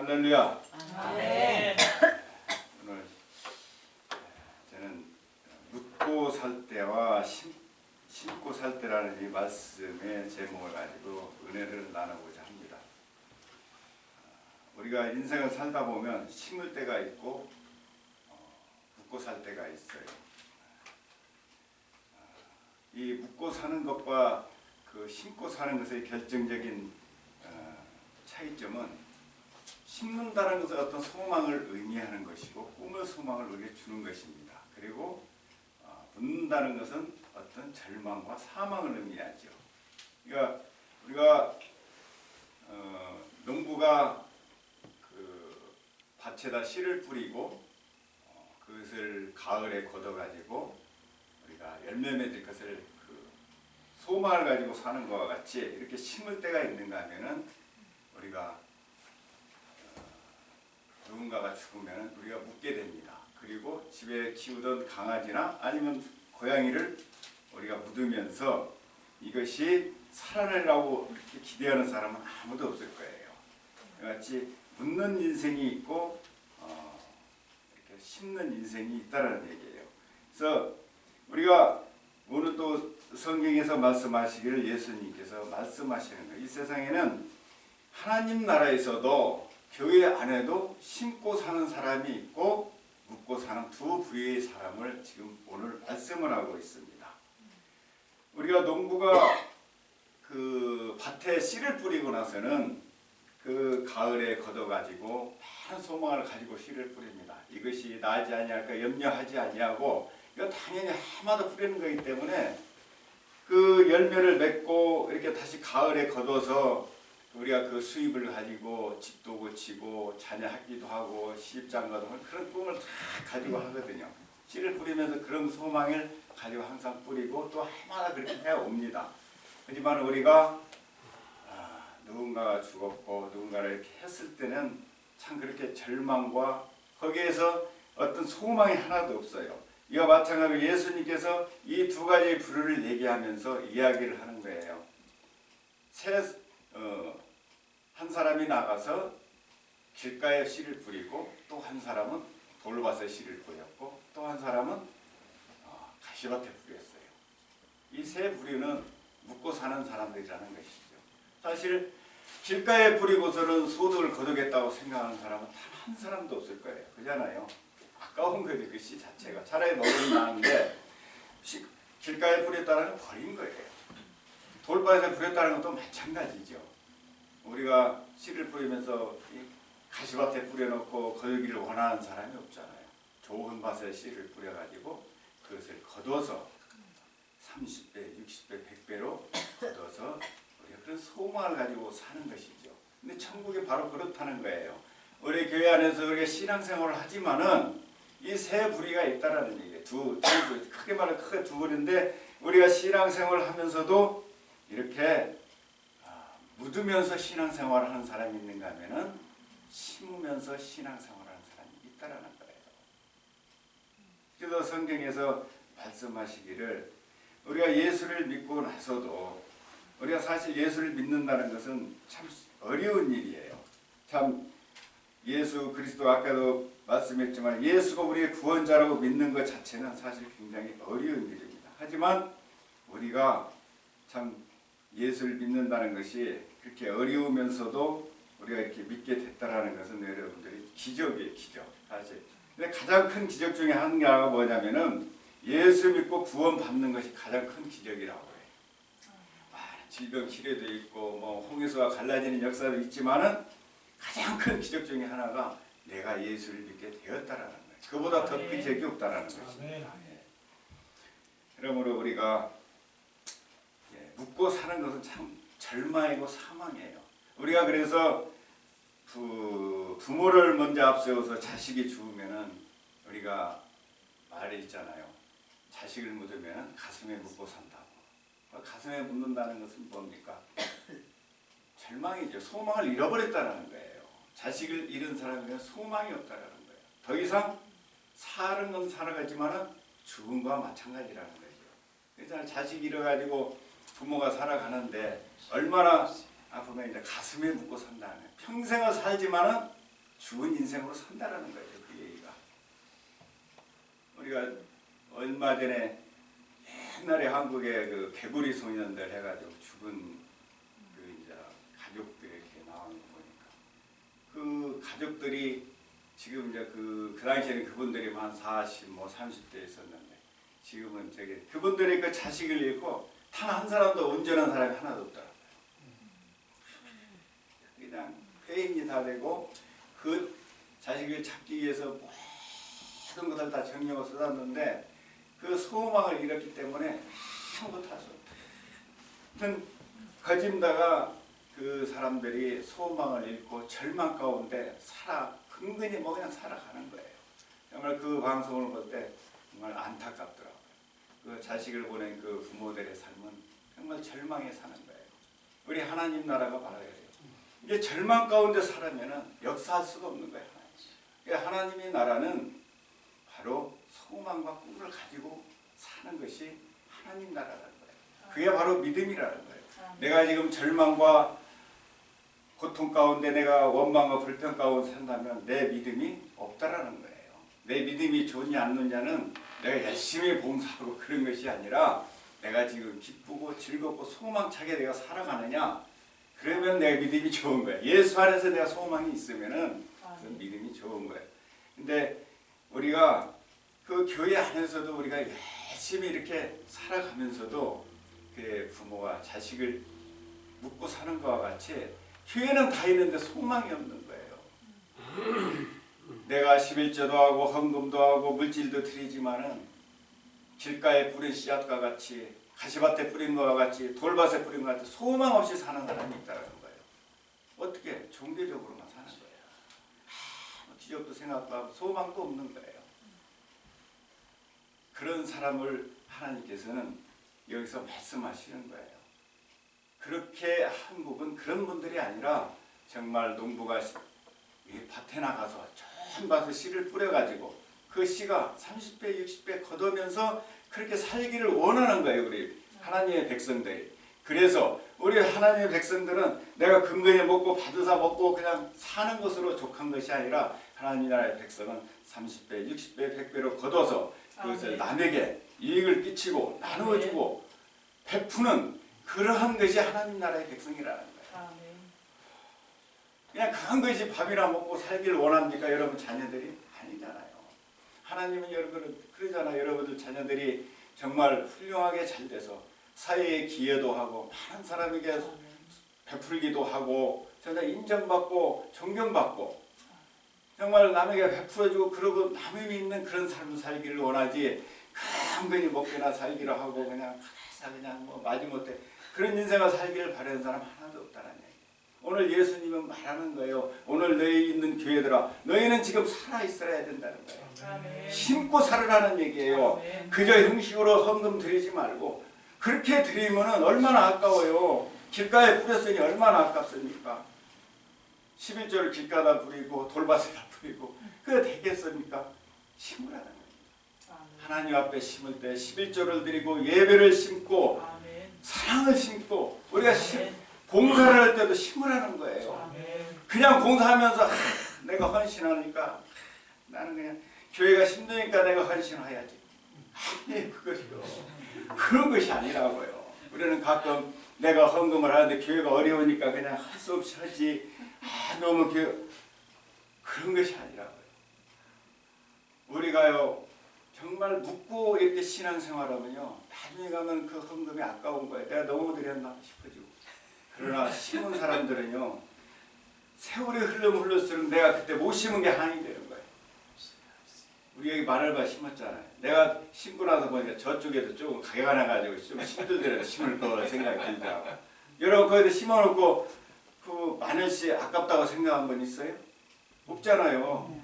할렐루야. 아멘. 오늘 저는 묻고 살 때와 심고 살 때라는 이 말씀의 제목을 가지고 은혜를 나누고자 합니다. 우리가 인생을 살다 보면 심을 때가 있고 묻고 살 때가 있어요. 이 묻고 사는 것과 그 심고 사는 것의 결정적인 차이점은 심는다는 것은 어떤 소망을 의미하는 것이고 꿈의 소망을 우리에게 주는 것입니다. 그리고 묻는다는 것은 어떤 절망과 사망을 의미하죠. 그러니까 우리가 농부가 그 밭에다 씨를 뿌리고 그것을 가을에 걷어가지고 우리가 열매 맺을 것을 그 소망을 가지고 사는 것과 같이 이렇게 심을 때가 있는가 하면은 우리가 누군가가 죽으면 우리가 묻게 됩니다. 그리고 집에 키우던 강아지나 아니면 고양이를 우리가 묻으면서 이것이 살아내라고 이렇게 기대하는 사람은 아무도 없을 거예요. 같이 묻는 인생이 있고 이렇게 심는 인생이 있다라는 얘기예요. 그래서 우리가 오늘 또 성경에서 말씀하시기를 예수님께서 말씀하시는 거예요. 이 세상에는 하나님 나라에서도 교회 안에도 심고 사는 사람이 있고 묻고 사는 두 부류의 사람을 지금 오늘 말씀을 하고 있습니다. 우리가 농부가 그 밭에 씨를 뿌리고 나서는 그 가을에 걷어가지고 많은 소망을 가지고 씨를 뿌립니다. 이것이 나지 아니할까 염려하지 아니하고 이거 당연히 해마다 뿌리는 거기 때문에 그 열매를 맺고 이렇게 다시 가을에 걷어서 우리가 그 수입을 가지고 집도 고치고 자녀 학기도 하고 시집장가도 그런 꿈을 다 가지고 하거든요. 씨를 뿌리면서 그런 소망을 가지고 항상 뿌리고 또 해마다 그렇게 해옵니다. 하지만 우리가 누군가가 죽었고 누군가를 이렇게 했을 때는 참 그렇게 절망과 거기에서 어떤 소망이 하나도 없어요. 이와 마찬가지로 예수님께서 이 두 가지의 부류를 얘기하면서 이야기를 하는 거예요. 한 사람이 나가서 길가에 씨를 뿌리고 또 한 사람은 돌밭에 씨를 뿌렸고 또 한 사람은 가시밭에 뿌렸어요. 이 세 부류는 묻고 사는 사람들이라는 것이죠. 사실 길가에 뿌리고서는 소득을 거두겠다고 생각하는 사람은 단 한 사람도 없을 거예요. 그렇잖아요. 아까운 거죠. 그 씨 자체가. 차라리 먹으면 나는데 길가에 뿌렸다는 건 버린 거예요. 돌밭에 뿌렸다는 것도 마찬가지죠. 우리가 씨를 뿌리면서 가시밭에 뿌려놓고 거두기를 원하는 사람이 없잖아요. 좋은 밭에 씨를 뿌려가지고 그것을 거둬서 30배, 60배, 100배로 거둬서 우리가 그런 소망을 가지고 사는 것이죠. 근데 천국이 바로 그렇다는 거예요. 우리 교회 안에서 우리가 신앙생활을 하지만은 이 세 부류가 있다라는 얘기예요. 크게 말하면 크게 두 부류인데 우리가 신앙생활을 하면서도 이렇게 묻으면서 신앙생활을 하는 사람이 있는가 하면은 심으면서 신앙생활을 하는 사람이 있다라는 거예요. 그래서 성경에서 말씀하시기를 우리가 예수를 믿고 나서도 우리가 사실 예수를 믿는다는 것은 참 어려운 일이에요. 참 예수 그리스도 아까도 말씀했지만 예수가 우리의 구원자라고 믿는 것 자체는 사실 굉장히 어려운 일입니다. 하지만 우리가 참 예수를 믿는다는 것이 그렇게 어려우면서도 우리가 이렇게 믿게 됐다라는 것은 여러분들이 기적이에요, 기적. 사실. 근데 가장 큰 기적 중에 하나가 뭐냐면은 예수 믿고 구원받는 것이 가장 큰 기적이라고 해요. 질병 치료도 있고 뭐 홍해수가 갈라지는 역사도 있지만은 가장 큰 기적 중에 하나가 내가 예수를 믿게 되었다라는 거예요. 그보다 더 큰 기적이 없다라는 것입니다. 그러므로 우리가 묻고 사는 것은 참 절망이고 사망이에요. 우리가 그래서 부모를 먼저 앞세워서 자식이 죽으면은 우리가 말이 있잖아요. 자식을 묻으면 가슴에 묻고 산다고. 가슴에 묻는다는 것은 뭡니까? 절망이죠. 소망을 잃어버렸다는 거예요. 자식을 잃은 사람에게는 소망이 없다는 거예요. 더 이상 사는 건 살아가지만은 죽은 거와 마찬가지라는 거죠. 그래서 자식 잃어가지고 부모가 살아가는데 얼마나 아프면 이제 가슴에 묻고 산다는 거예요. 평생을 살지만은 죽은 인생으로 산다라는 거예요. 그 얘기가. 우리가 얼마 전에 옛날에 한국에 그 개구리 소년들 해가지고 죽은 그 이제 가족들 이렇게 나오는 거 보니까 그 가족들이 지금 이제 그 당시에는 그분들이 한 40, 뭐 30대 있었는데 지금은 저기 그분들이 그 자식을 잃고 단 한 사람도 온전한 사람이 하나도 없더라고요. 그냥 폐인이 다 되고 그 자식을 찾기 위해서 모든 것을 다 정력을 쏟았는데 그 소망을 잃었기 때문에 아무것도 할 수 없다. 하여튼 거짓다가 그 사람들이 소망을 잃고 절망 가운데 근근히 뭐 그냥 살아가는 거예요. 정말 그 방송을 볼 때 정말 안타깝더라고요. 그 자식을 보낸 그 부모들의 삶은 정말 절망에 사는 거예요. 우리 하나님 나라가 바로 이래요. 이게 절망 가운데 살아면은 역사할 수가 없는 거예요. 그러니까 하나님의 나라는 바로 소망과 꿈을 가지고 사는 것이 하나님 나라라는 거예요. 그게 바로 믿음이라는 거예요. 내가 지금 절망과 고통 가운데 내가 원망과 불평 가운데 산다면 내 믿음이 없다라는 거예요. 내 믿음이 좋냐 안 좋냐는 내가 열심히 봉사하고 그런 것이 아니라 내가 지금 기쁘고 즐겁고 소망차게 내가 살아가느냐, 그러면 내 믿음이 좋은 거예요. 예수 안에서 내가 소망이 있으면은 그건 믿음이 좋은 거예요. 근데 우리가 그 교회 안에서도 우리가 열심히 이렇게 살아가면서도 그 부모가 자식을 묻고 사는 것과 같이 교회는 다 있는데 소망이 없는 거예요. 내가 11조도 하고 헌금도 하고 물질도 드리지만은 길가에 뿌린 씨앗과 같이 가시밭에 뿌린 것과 같이 돌밭에 뿌린 것 같이 소망 없이 사는 사람이 있다는 거예요. 어떻게? 종교적으로만 사는 거예요. 기적도 생각도 하고 소망도 없는 거예요. 그런 사람을 하나님께서는 여기서 말씀하시는 거예요. 그렇게 한국은 그런 분들이 아니라 정말 농부가 밭에 나가서 전 밭에 씨를 뿌려가지고 그 씨가 30배, 60배 거두면서 그렇게 살기를 원하는 거예요. 우리 하나님의 백성들이. 그래서 우리 하나님의 백성들은 내가 근근히 먹고 받으사 먹고 그냥 사는 것으로 족한 것이 아니라 하나님 나라의 백성은 30배, 60배, 100배로 거둬서 그것을 남에게 이익을 끼치고 나누어주고 베푸는 그러한 것이 하나님 나라의 백성이라는 거예요. 그냥 그한 것이 밥이나 먹고 살기를 원합니까? 여러분 자녀들이? 아니잖아요. 하나님은 여러분은 그러잖아요. 여러분들 자녀들이 정말 훌륭하게 잘 돼서 사회에 기여도 하고 많은 사람에게 베풀기도 하고 정말 인정받고 존경받고 정말 남에게 베풀어주고 그러고 남을 있는 그런 삶을 살기를 원하지 강근히 먹기나 살기를 하고 그냥 뭐 마지못해 그런 인생을 살기를 바라는 사람 하나도 없다는 얘기예요. 오늘 예수님은 말하는 거예요. 오늘 너희 있는 교회들아 너희는 지금 살아있어야 된다는 거예요. 아멘. 심고 살으라는 얘기예요. 아멘. 그저 형식으로 헌금 드리지 말고 그렇게 드리면 얼마나 아까워요. 길가에 뿌렸으니 얼마나 아깝습니까? 11조를 길가다 뿌리고 돌밭에다 뿌리고 그거 되겠습니까? 심으라는 거예요. 하나님 앞에 심을 때 11조를 드리고 예배를 심고 아멘. 사랑을 심고 우리가 봉사를 할 때도 심으라는 거예요. 아멘. 그냥 봉사하면서 내가 헌신하니까 나는 그냥 교회가 힘드니까 내가 헌신해야지. 아니 그것이요. 그런 것이 아니라고요. 우리는 가끔 내가 헌금을 하는데 교회가 어려우니까 그냥 할 수 없이 하지. 너무 그런 것이 아니라고요. 우리가요 정말 묻고 이렇게 신앙생활하면요 나중에 가면 그 헌금이 아까운 거예요. 내가 너무 드렸나 싶어지고. 그러나 심은 사람들은요 세월이 흘러물를수록 내가 그때 못 심은 게 한이 되는 거예요. 우리 여기 마늘밭 심었잖아요. 내가 심고 나서 보니까 저쪽에도 조금 가게가 나가지고 좀 힘들더라도 심을 거 생각이 들더라고요. 여러분 거기다 심어놓고 그 마늘씨 아깝다고 생각한 분 있어요? 없잖아요.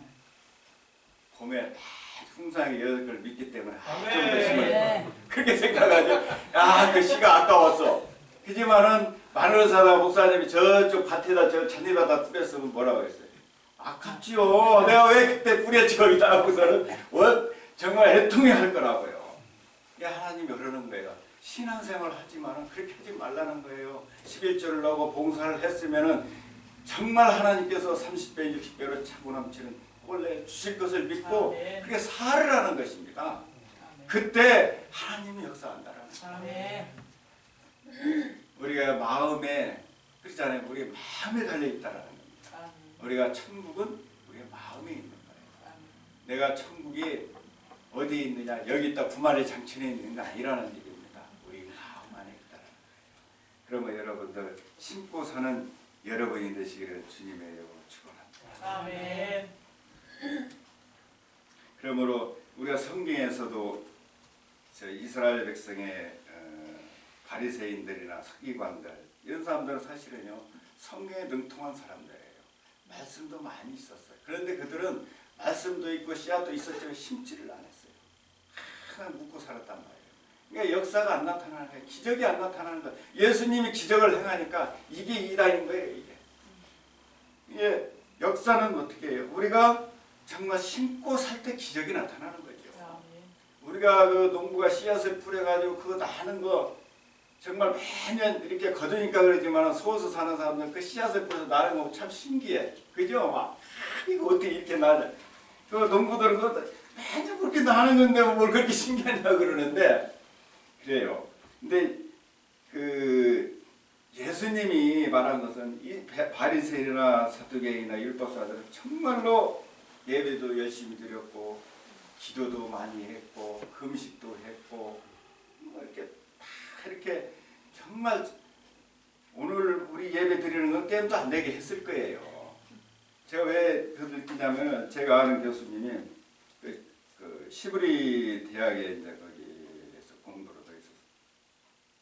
봄에 풍성하게 여덟 걸 믿기 때문에 좀 더 심어요. 그렇게 생각하죠. 그 씨가 아까웠어. 하지만은 마늘 사다 목사님이 저쪽 밭에다 저 잔디에다 뿌렸으면 뭐라고 했어요? 아깝지요. 내가 왜 그때 뿌렸지 여기다 하고서는 정말 애통해할 거라고요. 하나님이 그러는 거예요. 신앙생활 하지만은 그렇게 하지 말라는 거예요. 11조를 넣고 봉사를 했으면은 정말 하나님께서 30배, 60배로 차고 넘치는 꼴내 주실 것을 믿고 아멘. 그렇게 살으라는 것입니다. 아멘. 그때 하나님이 역사한다라는 거예요. 아멘. 우리가 마음에 그렇잖아요. 우리 마음에 달려 있다라는 겁니다. 아멘. 우리가 천국은 우리의 마음에 있는 거예요. 아멘. 내가 천국이 어디에 있느냐, 여기 있다 구만의 장천에 있는가 아니라는 얘기입니다. 우리 마음 안에 있다. 그러면 여러분들 심고 사는 여러분이 되시기를 주님의 이름으로 축원합니다. 아멘. 그러므로 우리가 성경에서도 저 이스라엘 백성의 바리새인들이나 서기관들 이런 사람들은 사실은요 성경에 능통한 사람들이에요. 말씀도 많이 있었어요. 그런데 그들은 말씀도 있고 씨앗도 있었지만 심지를 안 했어요. 그냥 묵고 살았단 말이에요. 그러니까 역사가 안 나타나는 거예요. 기적이 안 나타나는 거예요. 예수님이 기적을 행하니까 이게 이다인 거예요. 이게 역사는 어떻게 해요? 우리가 정말 심고 살 때 기적이 나타나는 거죠. 아멘. 우리가 그 농부가 씨앗을 뿌려가지고 그거 나는 거 정말 매년 이렇게 거두니까 그러지만 소수 사는 사람들 그 씨앗을 뿌려서 나는 거 참 신기해. 그죠? 막 이거 어떻게 이렇게 나냐. 그 농부들은 그 매년 그렇게 나는 건데 뭘 그렇게 신기하냐 그러는데 그래요. 근데 그 예수님이 말한 것은 이 바리새인이나 사두개인이나 율법사들은 정말로 예배도 열심히 드렸고 기도도 많이 했고 금식도 했고 뭐 이렇게 다 이렇게 정말 오늘 우리 예배 드리는 건 게임도 안 되게 했을 거예요. 제가 왜 그걸 느끼냐면 제가 아는 교수님이 그 시브리 대학에 이제 거기에서 공부를 해서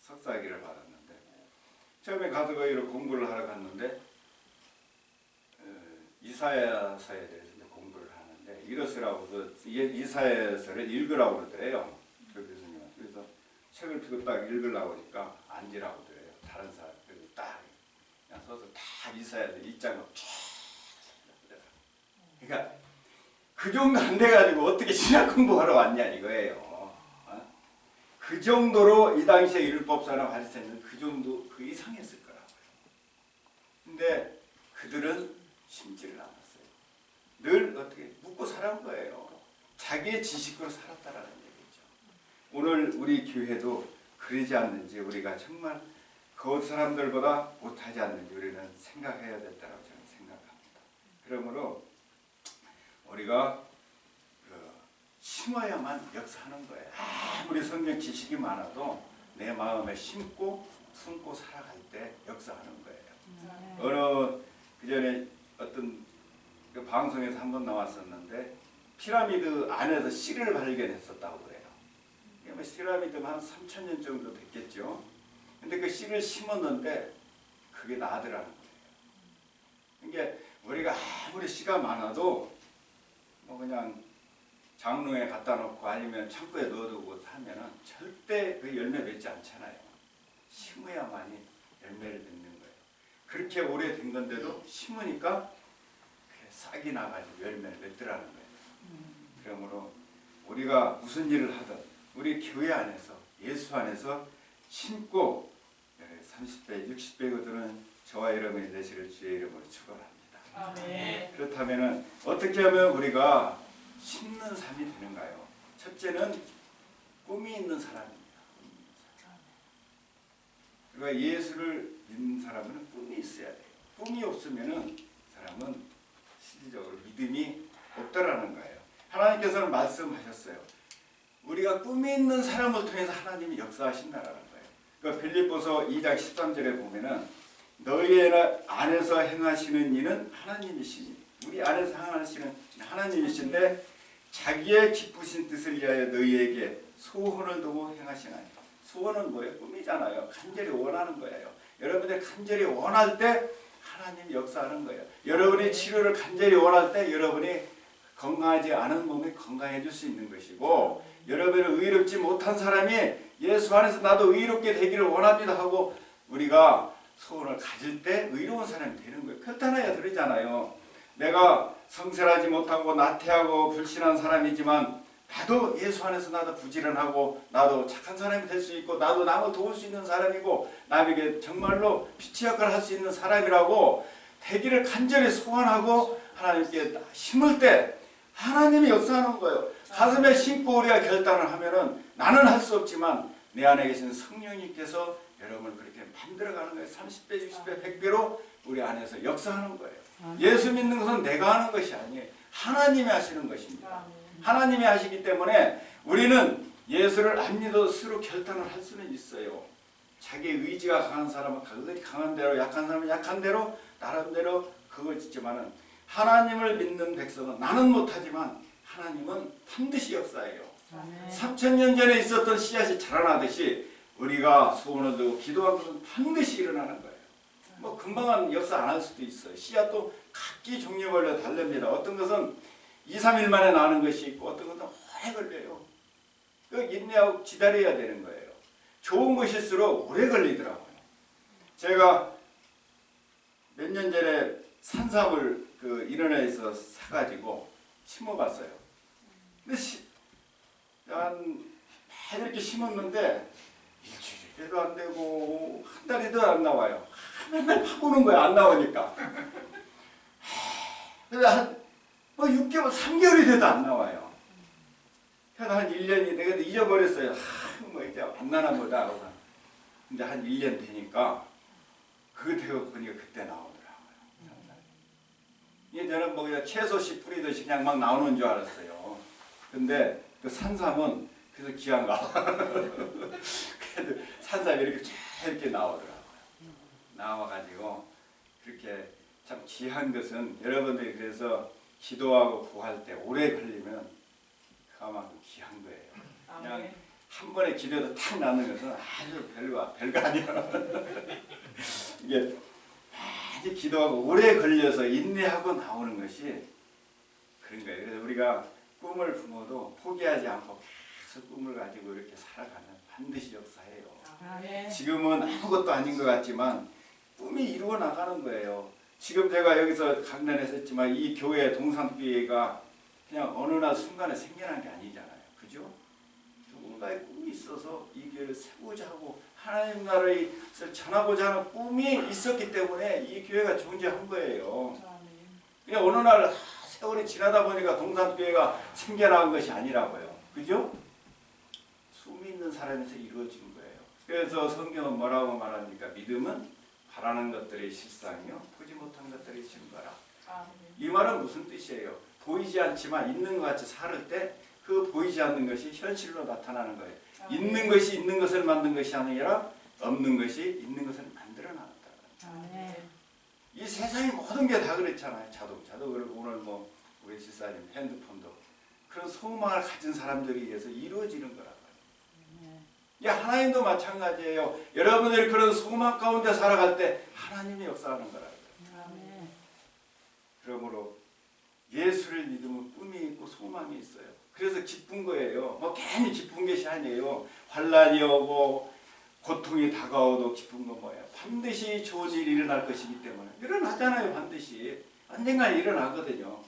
석사학위를 받았는데 처음에 가서 거기로 공부를 하러 갔는데 이사야서에 대해서 이제 공부를 하는데 이러시라고 해서 이사야서를 읽으라고 그러더래요. 그 교수님은. 그래서 책을 펴고 딱 읽으려고 하니까 앉으라고 그래요. 다른 사람 그리고 딱 그냥 서서 다 이사야서 1장을 쫙. 그러니까 그 정도 안 돼가지고 어떻게 신학 공부하러 왔냐 이거예요. 그 정도로 이 당시에 율법사나 바리새인은 그 정도 그 이상했을 거라고요. 근데 그들은 심지를 않았어요. 늘 어떻게 묵고 살아온 거예요. 자기의 지식으로 살았다라는 얘기죠. 오늘 우리 교회도 그러지 않는지 우리가 정말 그 사람들보다 못하지 않는지 우리는 생각해야 된다고 저는 생각합니다. 그러므로 우리가 심어야만 역사하는 거예요. 아무리 성경 지식이 많아도 내 마음에 심고 품고 살아갈 때 역사하는 거예요. 어느 그전에 어떤 그 방송에서 한번 나왔었는데 피라미드 안에서 씨를 발견했었다고 그래요. 피라미드만 한 3,000년 정도 됐겠죠. 근데 그 씨를 심었는데 그게 나더라는 거예요. 그러니까 우리가 아무리 씨가 많아도 뭐 그냥 장롱에 갖다 놓고 아니면 창고에 넣어두고 하면은 절대 그 열매 맺지 않잖아요. 심어야만이 열매를 맺는 거예요. 그렇게 오래된 건데도 심으니까 싹이 나가지고 열매를 맺더라는 거예요. 그러므로 우리가 무슨 일을 하든 우리 교회 안에서 예수 안에서 심고 30배, 60배거든은 저와 여러분이 되시를 주의 이름으로 축원합니다. 아멘. 그렇다면은 어떻게 하면 우리가 심는 삶이 되는가요? 첫째는 꿈이 있는 사람입니다. 그리고 예수를 믿는 사람은 꿈이 있어야 돼요. 꿈이 없으면은 사람은 실질적으로 믿음이 없다라는 거예요. 하나님께서는 말씀하셨어요. 우리가 꿈이 있는 사람을 통해서 하나님이 역사하신다라는 거예요. 그 빌립보서 2장 13절에 보면은 너희 안에서 행하시는 이는 하나님이시니 우리 안에서 행하시는 하나님이신데 자기의 기쁘신 뜻을 위하여 너희에게 소원을 두고 행하시나니 소원은 뭐예요? 꿈이잖아요. 간절히 원하는 거예요. 여러분들 간절히 원할 때 하나님이 역사하는 거예요. 여러분이 치료를 간절히 원할 때 여러분이 건강하지 않은 몸이 건강해질 수 있는 것이고 여러분을 의롭지 못한 사람이 예수 안에서 나도 의롭게 되기를 원합니다 하고 우리가 소원을 가질 때 의로운 사람이 되는 거예요. 그렇다나야 그러잖아요. 내가 성실하지 못하고 나태하고 불신한 사람이지만 나도 예수 안에서 나도 부지런하고 나도 착한 사람이 될 수 있고 나도 남을 도울 수 있는 사람이고 남에게 정말로 빛의 역할을 할 수 있는 사람이라고 되기를 간절히 소원하고 하나님께 심을 때 하나님이 역사하는 거예요. 가슴에 심고 우리가 결단을 하면은 나는 할 수 없지만 내 안에 계신 성령님께서 여러분을 그렇게 만들어가는 거예요. 30배, 60배, 100배로 우리 안에서 역사하는 거예요. 예수 믿는 것은 내가 하는 것이 아니에요. 하나님이 하시는 것입니다. 하나님이 하시기 때문에 우리는 예수를 안 믿어도 스스로 결단을 할 수는 있어요. 자기 의지가 강한 사람은 그것이 강한 대로, 약한 사람은 약한 대로 나름대로 그걸 짓지만은 하나님을 믿는 백성은 나는 못하지만 하나님은 반드시 역사해요. 3000년 전에 있었던 씨앗이 자라나듯이 우리가 소원을 두고 기도한 것은 반드시 일어나는 거예요. 뭐 금방은 역사 안 할 수도 있어요. 씨앗도 각기 종류별로 다릅니다. 어떤 것은 2, 3일 만에 나는 것이 있고 어떤 것은 오래 걸려요. 그 인내하고 기다려야 되는 거예요. 좋은 것일수록 오래 걸리더라고요. 제가 몇 년 전에 산삼을 그 인터넷에서 사가지고 심어봤어요. 근데 한 이렇게 심었는데 일주일에도 안 되고 한 달에도 안 나와요. 맨날 파보는 거야. 안 나오니까. 그래서 한 뭐 6개월, 3개월이 돼도 안 나와요. 그래서 한 1년이 내가 잊어버렸어요. 뭐 이제 안 나나 보다. 근데 한 1년 되니까 그거 되고 보니까 그때 나오더라고요. 이게 저는 뭐 그냥 채소씨 뿌리듯이 그냥 막 나오는 줄 알았어요. 근데 그 산삼은 그래서 귀한가 봐. 그래도 산삼이 이렇게 쫙 이렇게 나오더라고요. 나와가지고 그렇게 참 귀한 것은 여러분들이 그래서 기도하고 구할 때 오래 걸리면 그만큼 귀한 거예요. 그냥 한 번에 기도해서 탁 나는 것은 아주 별거 아니야. 이게 아주 기도하고 오래 걸려서 인내하고 나오는 것이 그런 거예요. 그래서 우리가 꿈을 품어도 포기하지 않고 계속 꿈을 가지고 이렇게 살아가면 반드시 역사해요. 지금은 아무것도 아닌 것 같지만 꿈이 이루어 나가는 거예요. 지금 제가 여기서 강단에서 했지만 이 교회 동산교회가 그냥 어느 날 순간에 생겨난 게 아니잖아요. 그죠? 누군가의 꿈이 있어서 이 교회를 세우자 하고 하나님 나라를 전하고자 하는 꿈이 있었기 때문에 이 교회가 존재한 거예요. 그냥 어느 날 세월이 지나다 보니까 동산교회가 생겨난 것이 아니라고요. 그죠? 숨이 있는 사람에서 이루어진 거예요. 그래서 성경은 뭐라고 말합니까? 믿음은 바라는 것들의 실상이요 보지 못한 것들의 증거라. 이 말은 무슨 뜻이에요? 보이지 않지만 있는 것 같이 살을 때 그 보이지 않는 것이 현실로 나타나는 거예요. 있는 것이 있는 것을 만든 것이 아니라 없는 것이 있는 것을 만들어 놨다. 이 세상의 모든 게 다 그렇잖아요. 자동차도 그렇고 오늘 뭐 우리 집사님 핸드폰도 그런 소망을 가진 사람들에 의해서 이루어지는 거라고요. 하나님도 마찬가지예요. 여러분들이 그런 소망 가운데 살아갈 때 하나님이 역사하는 거라고요. 그러므로 예수를 믿으면 꿈이 있고 소망이 있어요. 그래서 기쁜 거예요. 뭐 괜히 기쁜 것이 아니에요. 환난이 오고 고통이 다가오도 기쁜 건 뭐예요? 반드시 좋은 일이 일어날 것이기 때문에 일어나잖아요. 반드시 언젠가 일어나거든요.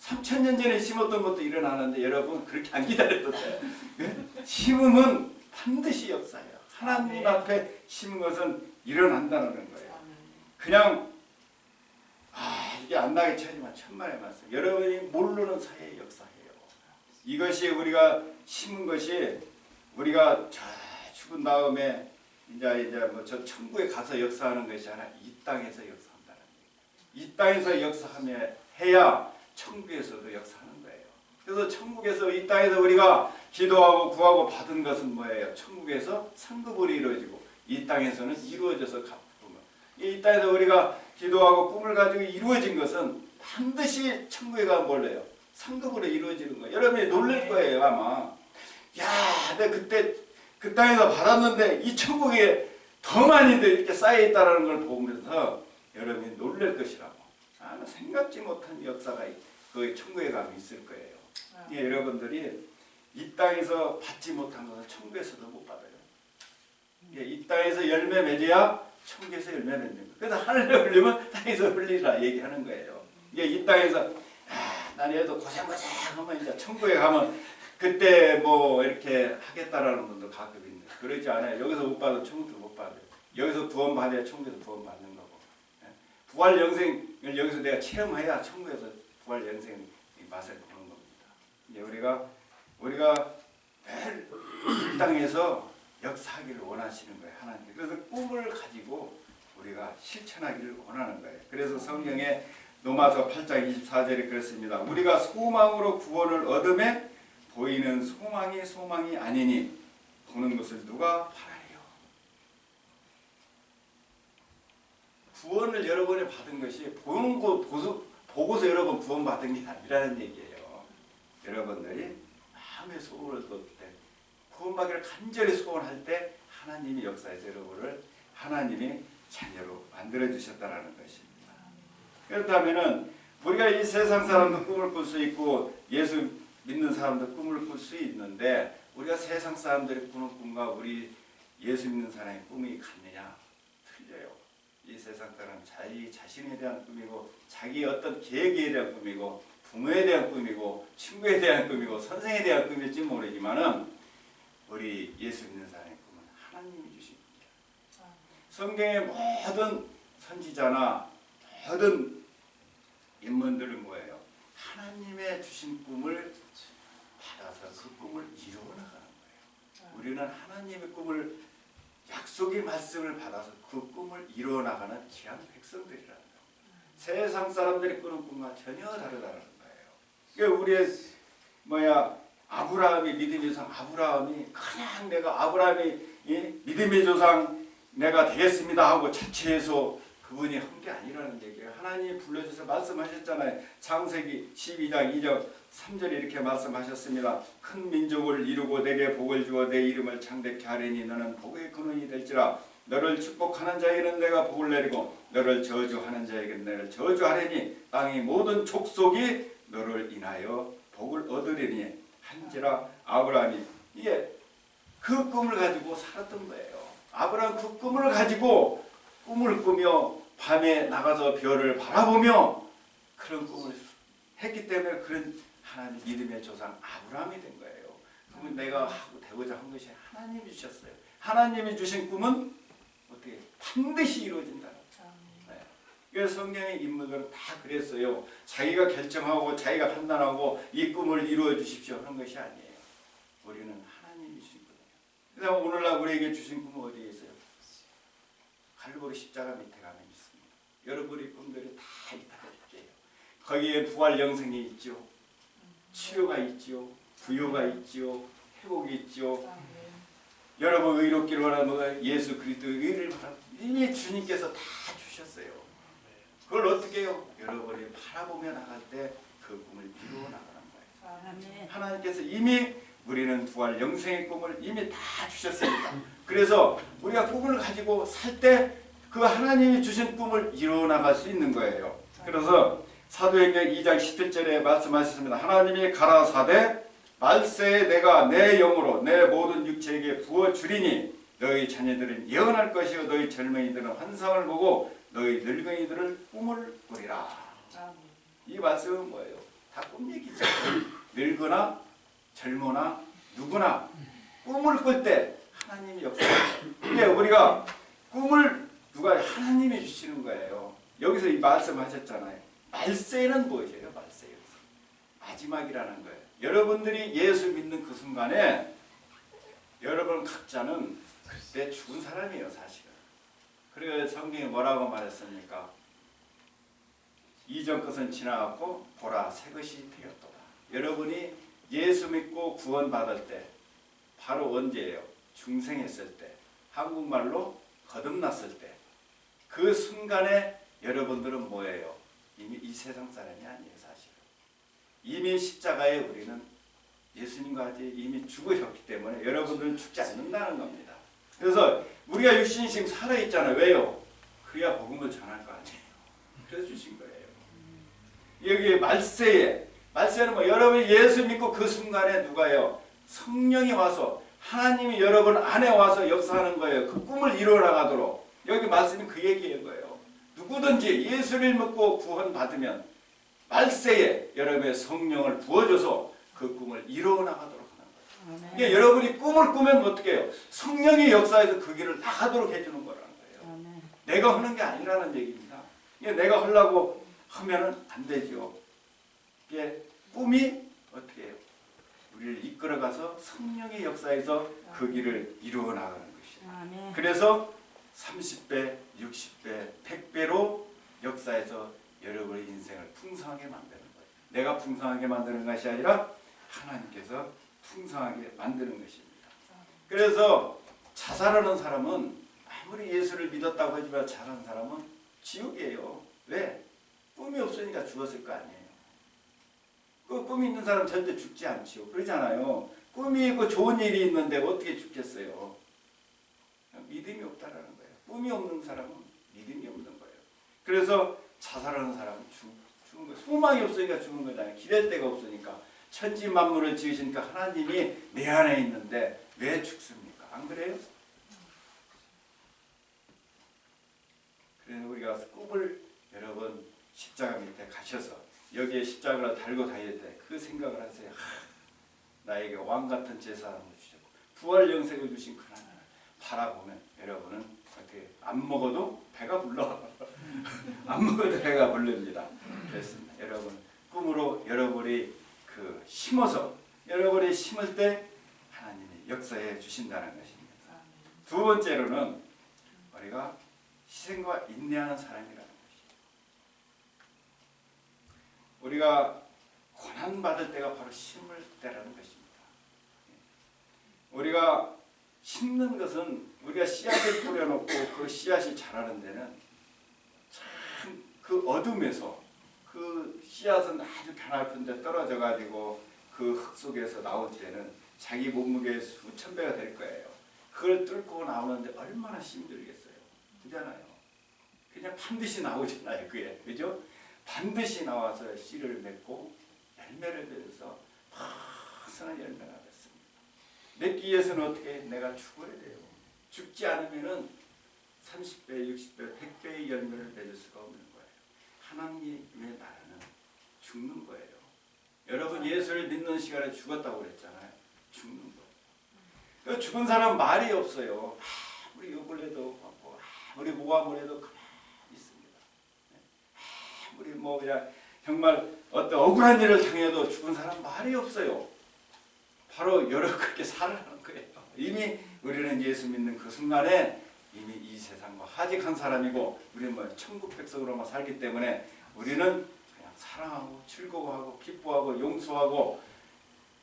3000년 전에 심었던 것도 일어나는데 여러분 그렇게 안 기다렸던 거예요. 심으면 반드시 역사예요. 하나님 앞에 심은 것은 일어난다는 거예요. 그냥 이게 안 나게 쳐지만 천만의 말씀. 여러분이 모르는 사이에 역사해요. 이것이 우리가 심은 것이 우리가 죽은 다음에 이제 뭐 저 천국에 가서 역사하는 것이 아니라 이 땅에서 역사한다는 거예요. 이 땅에서 역사하며 해야 천국에서도 역사하는 거예요. 그래서 천국에서 이 땅에서 우리가 기도하고 구하고 받은 것은 뭐예요? 천국에서 상급으로 이루어지고 이 땅에서는 이루어져서 갚는 거예요. 이 땅에서 우리가 기도하고 꿈을 가지고 이루어진 것은 반드시 천국에 가면 뭘래요? 상급으로 이루어지는 거예요. 여러분이 놀랄 거예요 아마. 야, 내가 그때 그 땅에서 받았는데 이 천국에 더 많이 이렇게 쌓여 있다는 걸 보면서 여러분이 놀랄 것이라고. 아마 생각지 못한 역사가 그 천국에 가면 있을 거예요. 여러분들이 이 땅에서 받지 못한 것은 천국에서도 못 받아요. 이 땅에서 열매 맺어야 천국에서 열매 맺는 거예요. 그래서 하늘에 흘리면 땅에서 흘리라 얘기하는 거예요. 이 땅에서 난 얘도 고생하면 이제 천국에 가면 그때 뭐 이렇게 하겠다라는 분도 가끔 있는데 그러지 않아요. 여기서 못 받으면 천국도 못 받아요. 여기서 구원 받아야 천국에서 구원 받는 거고. 부활 영생을 여기서 내가 체험해야 천국에서 부활 영생의 맛을 보는 겁니다. 이제 우리가 매일 이 땅에서 역사하기를 원하시는 거예요. 하나님. 그래서 꿈을 가지고 우리가 실천하기를 원하는 거예요. 그래서 성경에 로마서 8장 24절에 그렇습니다. 우리가 소망으로 구원을 얻음에 보이는 소망이 아니니 보는 것을 누가 바라리요. 구원을 여러 번에 받은 것이 보는 거 보고서 여러 번 구원받은 게 아니라는 얘기예요. 여러분들이 마음의 소원을 얻을 때 구원받기를 간절히 소원할 때 하나님이 역사에서 여러분을 하나님이 자녀로 만들어주셨다는 것입니다. 그렇다면 우리가 이 세상 사람도 꿈을 꿀 수 있고 예수 믿는 사람도 꿈을 꿀 수 있는데 우리가 세상 사람들이 꾸는 꿈과 우리 예수 믿는 사람의 꿈이 같느냐? 틀려요. 이 세상 사람은 자기 자신에 대한 꿈이고 자기 어떤 계획에 대한 꿈이고 부모에 대한 꿈이고 친구에 대한 꿈이고 선생에 대한 꿈일지 모르지만은 우리 예수 믿는 사람의 꿈은 하나님이 주신 꿈이에요. 성경의 모든 선지자나 모든 인물들은 뭐예요? 하나님의 주신 꿈을 받아서 그 꿈을 이루어 나가는 거예요. 우리는 하나님의 꿈을 약속의 말씀을 받아서 그 꿈을 이루어 나가는 귀한 백성들이라는 거예요. 세상 사람들이 꾸는 꿈과 전혀 다르다는 거예요. 그러니까 우리의 아브라함이 믿음의 조상 아브라함이 그냥 내가 아브라함이 믿음의 조상 내가 되겠습니다 하고 자체해서 그분이 한 게 아니라는 얘기예요. 하나님이 불러주셔서 말씀하셨잖아요. 창세기 12장 2절 3절에 이렇게 말씀하셨습니다. 큰 민족을 이루고 내게 복을 주어 내 이름을 창대케 하리니 너는 복의 근원이 될지라. 너를 축복하는 자에게는 내가 복을 내리고 너를 저주하는 자에게는 내를 저주하리니 땅의 모든 족속이 너를 인하여 복을 얻으리니 한지라. 아브라함이 그 꿈을 가지고 살았던 거예요. 아브라함 그 꿈을 가지고 꿈을 꾸며 밤에 나가서 별을 바라보며 그런 꿈을 했기 때문에 그런 하나님 믿음의 조상 아브라함이 된 거예요. 그러면 내가 하고 되고자 한 것이 하나님이 주셨어요. 하나님이 주신 꿈은 어떻게 반드시 이루어진다. 네. 그래서 성경의 인물들은 다 그랬어요. 자기가 결정하고 자기가 판단하고 이 꿈을 이루어 주십시오 하는 것이 아니에요. 우리는 하나님이 주신 꿈이에요. 그래서 오늘날 우리에게 주신 꿈은 어디에 있어요? 갈보리 십자가 밑에 가면 있습니다. 여러분의 꿈들이 다 있다는 얘기예요. 거기에 부활 영생이 있죠. 치료가 있죠. 부요가 있죠. 회복이 있죠. 여러분 의롭기를 원하는 예수 그리스도의 의를 바라 이미 주님께서 다 주셨어요. 그걸 어떻게 해요? 여러분이 바라보며 나갈 때 그 꿈을 이루어 나가는 거예요. 하나님께서 이미 우리는 부활 영생의 꿈을 이미 다 주셨습니다. 그래서 우리가 꿈을 가지고 살 때 그 하나님이 주신 꿈을 이루어 나갈 수 있는 거예요. 그래서 사도행전 2장 17절에 말씀하셨습니다. 하나님이 가라사대 말세에 내가 내 영으로 내 모든 육체에게 부어주리니 너희 자녀들은 예언할 것이요 너희 젊은이들은 환상을 보고 너희 늙은이들은 꿈을 꾸리라. 이 말씀은 뭐예요? 다 꿈 얘기죠. 늙거나 젊거나 누구나 꿈을 꿀 때 하나님이 역사해요. 근데 우리가 꿈을 누가 하나님이 주시는 거예요. 여기서 이 말씀하셨잖아요. 말세는 무엇이에요? 말세요. 마지막이라는 거예요. 여러분들이 예수 믿는 그 순간에 여러분 각자는 그때 죽은 사람이에요, 사실은. 그리고 성경이 뭐라고 말했습니까? 이전 것은 지나갔고 보라 새 것이 되었도다. 여러분이 예수 믿고 구원받을 때 바로 언제예요? 중생했을 때, 한국말로 거듭났을 때, 그 순간에 여러분들은 뭐예요? 이미 이 세상 사람이 아니에요, 사실은. 이미 십자가에 우리는 예수님과 같이 이미 죽으셨기 때문에 여러분들은 죽지 않는다는 겁니다. 그래서 우리가 육신이 지금 살아있잖아요. 왜요? 그래야 복음을 전할 거 아니에요. 그래서 주신 거예요. 여기 말세는 뭐 여러분이 예수 믿고 그 순간에 누가요? 성령이 와서 하나님이 여러분 안에 와서 역사하는 거예요. 그 꿈을 이루어 나가도록. 여기 말씀이 그 얘기인 거예요. 누구든지 예수를 믿고 구원받으면 말세에 여러분의 성령을 부어줘서 그 꿈을 이루어 나가도록 하는 거예요. 그러니까 여러분이 꿈을 꾸면 어떻게 해요? 성령의 역사에서 그 길을 나가도록 해주는 거라는 거예요. 내가 하는 게 아니라는 얘기입니다. 이게 내가 하려고 하면은 안 되죠. 이게 꿈이 어떻게 해요? 우리를 이끌어가서 성령의 역사에서 그 길을 이루어 나가는 것이에요. 그래서 30배, 60배, 100배로 역사에서 여러분의 인생을 풍성하게 만드는 거예요. 내가 풍성하게 만드는 것이 아니라 하나님께서 풍성하게 만드는 것입니다. 그래서 자살하는 사람은 아무리 예수를 믿었다고 하지만 자살하는 사람은 지옥이에요. 왜? 꿈이 없으니까 죽었을 거 아니에요. 그 꿈이 있는 사람 절대 죽지 않지요. 그러잖아요. 꿈이 있고 좋은 일이 있는데 어떻게 죽겠어요? 믿음이 없다라는 거예요. 꿈이 없는 사람은 믿음이 없는 거예요. 그래서 자살하는 사람은 죽은 거예요. 소망이 없으니까 죽은 거잖아요. 기댈 데가 없으니까. 천지 만물을 지으시니까 하나님이 내 안에 있는데 왜 죽습니까? 안 그래요? 그래서 우리가 꿈을 여러분 십자가 밑에 가셔서 여기에 십자가를 달고 다닐 때 그 생각을 하세요. 나에게 왕 같은 제사함을 주셨고 부활 영생을 주신 그 하나님을 바라보면 여러분은 어떻게 안 먹어도 배가 불러. 안 먹어도 배가 부릅니다. 그렇습니다. 여러분 꿈으로 여러분이 그 심어서 여러분이 심을 때 하나님이 역사해 주신다는 것입니다. 두 번째로는 우리가 희생과 인내하는 사람이라는 것이죠. 우리가 고난 받을 때가 바로 심을 때라는 것입니다. 우리가 심는 것은 우리가 씨앗을 뿌려놓고 그 씨앗이 자라는 데는 참 그 어둠에서 그 씨앗은 아주 가냘픈데 떨어져 가지고 그 흙 속에서 나올 때는 자기 몸무게의 수천 배가 될 거예요. 그걸 뚫고 나오는데 얼마나 힘들겠어요. 그잖아요. 그냥 반드시 나오잖아요. 그게 그죠? 반드시 나와서 씨를 맺고 열매를 맺어서 풍성한 열매가 됐습니다. 맺기 위해서는 어떻게 내가 죽어야 돼요. 죽지 않으면은 30배, 60배, 100배의 열매를 맺을 수가 없는 거예요. 하나님의 나라는 죽는 거예요. 여러분 예수를 믿는 시간에 죽었다고 그랬잖아요. 죽는 거예요. 죽은 사람 말이 없어요. 아무리 욕을 해도 아무리 모함을 해도 가만히 있습니다. 아무리 뭐 그냥 정말 어떤 억울한 일을 당해도 죽은 사람 말이 없어요. 바로 그렇게 살아가는 거예요. 이미 우리는 예수 믿는 그 순간에 이미 이 세상과 하직한 사람이고 우리는 뭐 천국 백성으로만 살기 때문에 우리는 그냥 사랑하고 즐거워하고 기뻐하고 용서하고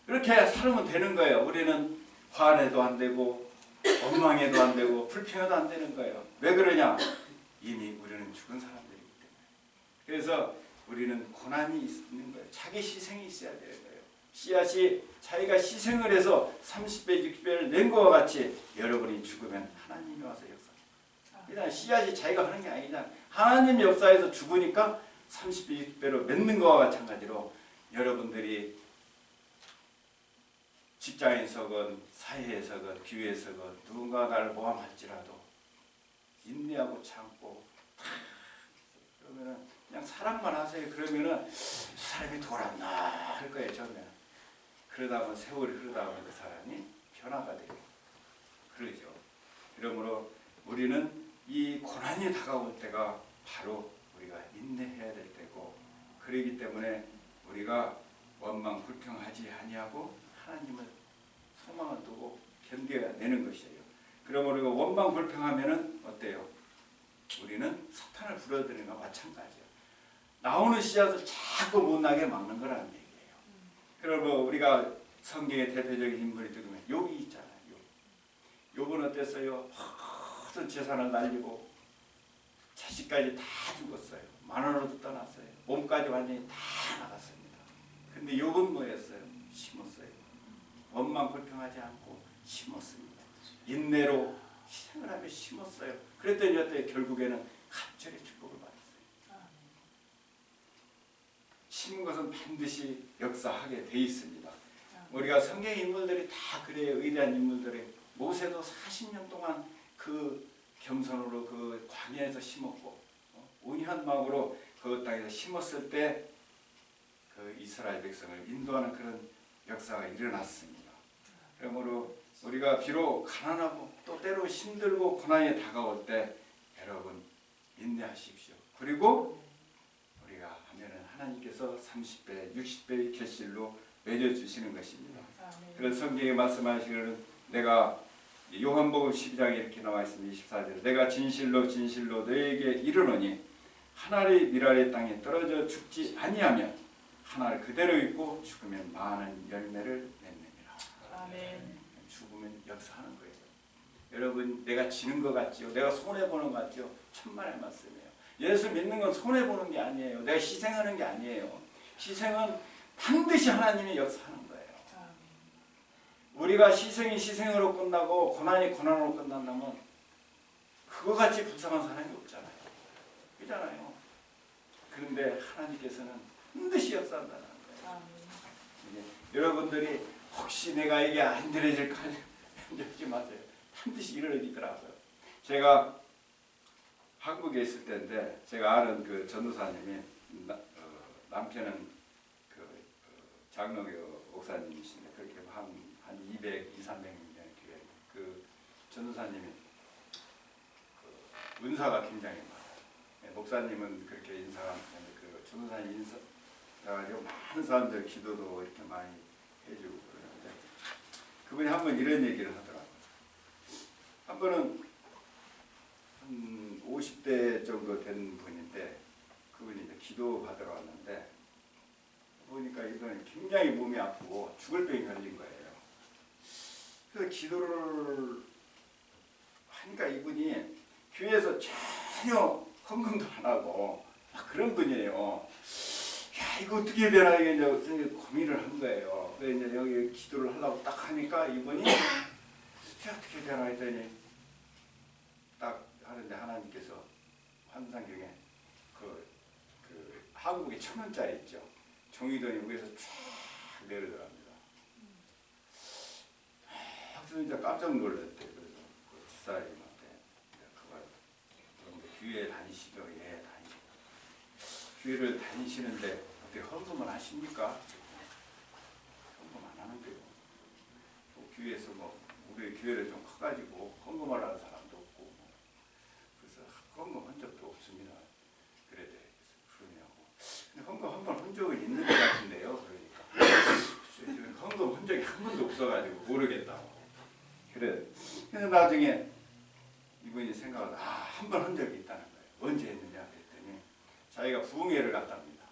이렇게 살면 되는 거예요. 우리는 화내도 안 되고 원망해도 안 되고 불평해도 안 되는 거예요. 왜 그러냐? 이미 우리는 죽은 사람들이기 때문에. 그래서 우리는 고난이 있는 거예요. 자기 희생이 있어야 되는 거예요. 씨앗이 자기가 희생을 해서 30배, 60배를 낸 것과 같이 여러분이 죽으면 하나님이 와서 역사. 그냥 씨앗이 자기가 하는 게 아니잖아요. 하나님 역사에서 죽으니까 30배, 60배로 맺는 것과 마찬가지로 여러분들이 직장에서건 사회에서건 교회에서건 누군가 나를 모함할지라도 인내하고 참고 그러면은 그냥 사랑만 하세요. 그러면은 사람이 돌았나 할 거예요. 처음에. 그러다 보면 세월이 흐르다 보면 그 사람이 변화가 돼요. 그러죠. 그러므로 우리는 이 고난이 다가올 때가 바로 우리가 인내해야 될 때고 그러기 때문에 우리가 원망 불평하지 아니하고 하나님을 소망을 두고 견뎌야 되는 것이에요. 그러므로 원망 불평하면은 어때요? 우리는 사탄을 불러들이는 것과 마찬가지예요. 나오는 씨앗을 자꾸 못나게 막는 거라는 얘기예요. 그러면 우리가 성경의 대표적인 인물이 누구면 욥이 있잖아요. 욥은 어땠어요? 모든 재산을 날리고 자식까지 다 죽었어요. 만원으로도 떠났어요. 몸까지 완전히 다 나갔습니다. 근데 욥은 뭐였어요? 심었어요. 원망 불평하지 않고 심었습니다. 인내로 희생을 하며 심었어요. 그랬더니 어때? 결국에는 갑절의 축복을 받았어요. 심은 것은 반드시 역사하게 돼 있습니다. 우리가 성경 인물들이 다 그래요. 위대한 인물들이 모세도 40년 동안 그 겸손으로 그 광야에서 심었고 온유한 마음으로 그 땅에서 심었을 때 그 이스라엘 백성을 인도하는 그런 역사가 일어났습니다. 그러므로 우리가 비록 가난하고 또 때로 힘들고 고난이 다가올 때 여러분 인내하십시오. 그리고 우리가 하면은 하나님께서 30배, 60배의 결실로 맺어주시는 것입니다. 그래서 성경에 말씀하시기로는 내가 요한복음 12장에 이렇게 나와 있습니다. 24절 내가 진실로 진실로 너에게 이르노니 하나리 미랄의 땅에 떨어져 죽지 아니하면 하나를 그대로 있고 죽으면 많은 열매를 맺느니라. 아멘. 죽으면 역사하는 거예요. 여러분 내가 지는 것 같지요? 내가 손해보는 것 같지요? 천만의 말씀이에요. 예수 믿는 건 손해보는 게 아니에요. 내가 희생하는 게 아니에요. 희생은 반드시 하나님이 역사하는 거예요. 우리가 희생이 희생으로 끝나고 고난이 고난으로 끝난다면 그거 같이 불쌍한 사람이 없잖아요. 그렇잖아요. 그런데 하나님께서는 반드시 역사한다는 거예요. 여러분들이 혹시 내가 이게 안 이루어질까 하지 마세요. 반드시 이루어지더라고요. 제가 한국에 있을 때인데 제가 아는 그 전도사님이 남편은 그 장로교 목사님이신데 그렇게 한 200, 300명 교회 그 전도사님이 그 은사가 굉장히 많아요. 목사님은 그렇게 인사가 많은데 그 전도사님 인사가 많은 사람들 기도도 이렇게 많이 해주고 그러는데 그분이 한 번 이런 얘기를 하더라고요. 한 번은 한 50대 정도 된 분인데 그분이 이제 기도 받으러 왔는데 보니까 이분은 굉장히 몸이 아프고 죽을 병이 걸린 거예요. 그래서 기도를 하니까 이분이 교회에서 전혀 헌금도 안 하고 막 그런 분이에요. 야 이거 어떻게 해야 되나 이게 이제 고민을 한 거예요. 그래서 이제 여기 기도를 하려고 딱 하니까 이분이 어떻게 되나 했더니 딱 하는데 하나님께서 환상경에 그 한국에 1,000원짜리 있죠. 종이돈이 위에서 쫙 내려더랍니다. 그래서 이제 깜짝 놀랐대. 그래서 그 집사님한테 그걸 교회 다니시죠? 예, 다니시죠. 교회를 다니시는데 어떻게 헌금을 하십니까? 헌금 안 하는데요. 교회에서 뭐 우리 교회를 좀 커가지고 헌금을 하는 사람도 없고 그래서 헌금 한 적도 없습니다. 그래 그러냐고. 근데 헌금 한 번 한 적은 있는 것 같은데요. 그러니까 헌금 한 적이 한 번도 없어가지고 모르겠다고. 그래. 그래서 나중에 이분이 생각을 한 번 한 적이 있다는 거예요. 언제 했느냐 그랬더니 자기가 부흥회를 갔답니다.